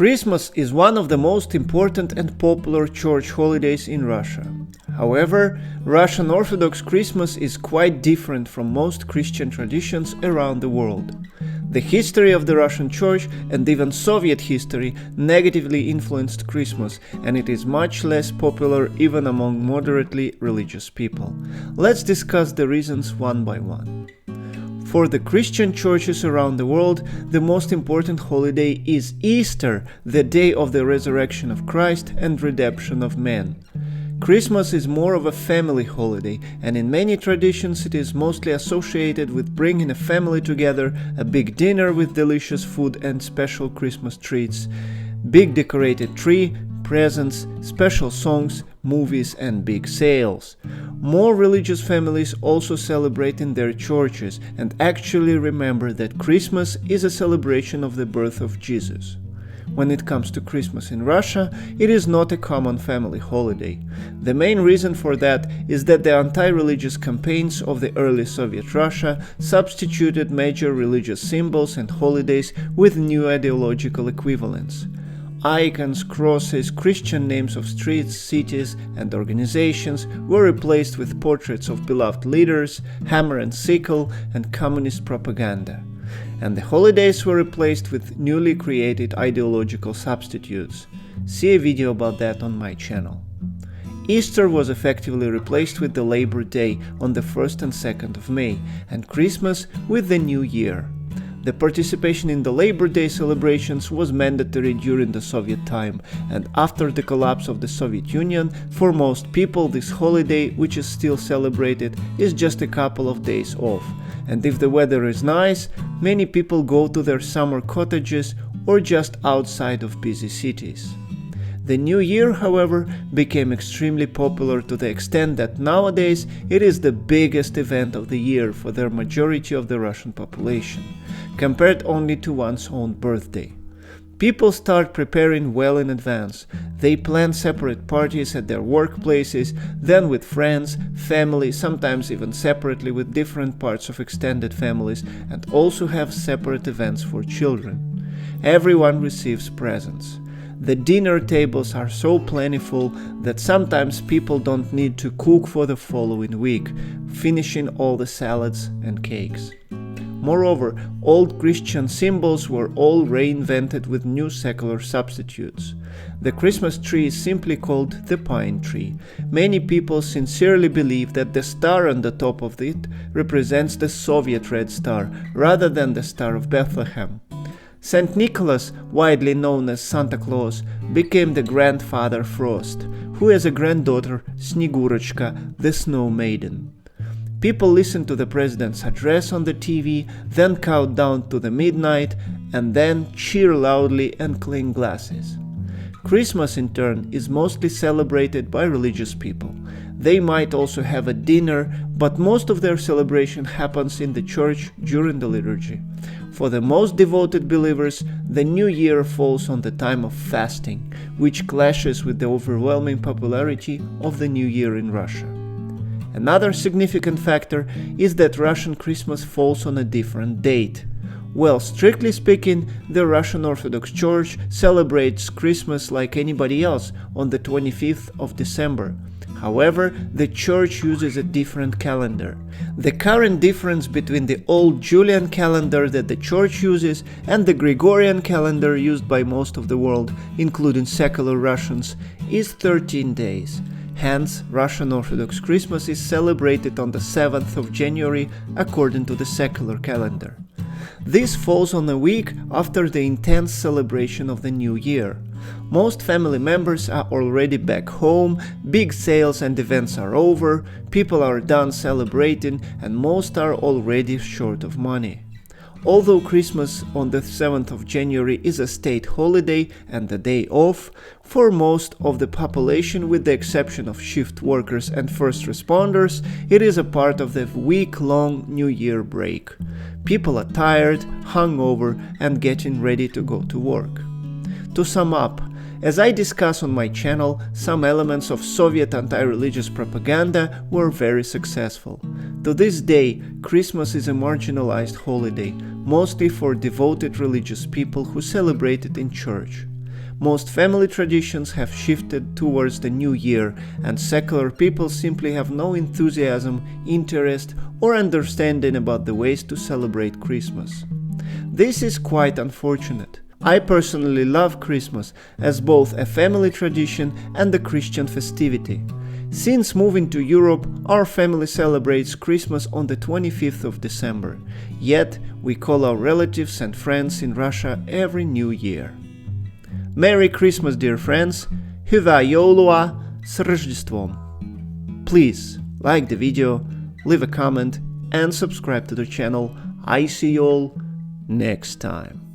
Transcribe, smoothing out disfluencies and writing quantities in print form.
Christmas is one of the most important and popular church holidays in Russia. However, Russian Orthodox Christmas is quite different from most Christian traditions around the world. The history of the Russian Church and even Soviet history negatively influenced Christmas, and it is much less popular even among moderately religious people. Let's discuss the reasons one by one. For the Christian churches around the world, the most important holiday is Easter, the day of the resurrection of Christ and redemption of man. Christmas is more of a family holiday, and in many traditions it is mostly associated with bringing a family together, a big dinner with delicious food and special Christmas treats, big decorated tree, presents, special songs, movies and big sales. More religious families also celebrate in their churches and actually remember that Christmas is a celebration of the birth of Jesus. When it comes to Christmas in Russia, it is not a common family holiday. The main reason for that is that the anti-religious campaigns of the early Soviet Russia substituted major religious symbols and holidays with new ideological equivalents. Icons, crosses, Christian names of streets, cities, and organizations were replaced with portraits of beloved leaders, hammer and sickle, and communist propaganda. And the holidays were replaced with newly created ideological substitutes. See a video about that on my channel. Easter was effectively replaced with the Labor Day on the 1st and 2nd of May, and Christmas with the New Year. The participation in the Labor Day celebrations was mandatory during the Soviet time, and after the collapse of the Soviet Union, for most people this holiday, which is still celebrated, is just a couple of days off. And if the weather is nice, many people go to their summer cottages or just outside of busy cities. The New Year, however, became extremely popular to the extent that nowadays it is the biggest event of the year for the majority of the Russian population, compared only to one's own birthday. People start preparing well in advance. They plan separate parties at their workplaces, then with friends, family, sometimes even separately with different parts of extended families, and also have separate events for children. Everyone receives presents. The dinner tables are so plentiful that sometimes people don't need to cook for the following week, finishing all the salads and cakes. Moreover, old Christian symbols were all reinvented with new secular substitutes. The Christmas tree is simply called the pine tree. Many people sincerely believe that the star on the top of it represents the Soviet Red Star, rather than the Star of Bethlehem. Saint Nicholas, widely known as Santa Claus, became the grandfather Frost, who has a granddaughter, Snegurочка, the Snow Maiden. People listen to the president's address on the TV, then count down to the midnight, and then cheer loudly and clink glasses. Christmas, in turn, is mostly celebrated by religious people. They might also have a dinner, but most of their celebration happens in the church during the liturgy. For the most devoted believers, the New Year falls on the time of fasting, which clashes with the overwhelming popularity of the New Year in Russia. Another significant factor is that Russian Christmas falls on a different date. Well, strictly speaking, the Russian Orthodox Church celebrates Christmas like anybody else on the 25th of December. However, the Church uses a different calendar. The current difference between the old Julian calendar that the Church uses and the Gregorian calendar used by most of the world, including secular Russians, is 13 days. Hence, Russian Orthodox Christmas is celebrated on the 7th of January according to the secular calendar. This falls on a week after the intense celebration of the New Year. Most family members are already back home, big sales and events are over, people are done celebrating, and most are already short of money. Although Christmas on the 7th of January is a state holiday and a day off, for most of the population, with the exception of shift workers and first responders, it is a part of the week-long New Year break. People are tired, hungover, and getting ready to go to work. To sum up, as I discuss on my channel, some elements of Soviet anti-religious propaganda were very successful. To this day, Christmas is a marginalized holiday, mostly for devoted religious people who celebrate it in church. most family traditions have shifted towards the new year, and secular people simply have no enthusiasm, interest, or understanding about the ways to celebrate Christmas. This is quite unfortunate. I personally love Christmas as both a family tradition and a Christian festivity. Since moving to Europe, our family celebrates Christmas on the 25th of December, yet we call our relatives and friends in Russia every New Year. Merry Christmas, dear friends! Hyvää joulua! S Rождеством! Please like the video, leave a comment and subscribe to the channel. I see you all next time.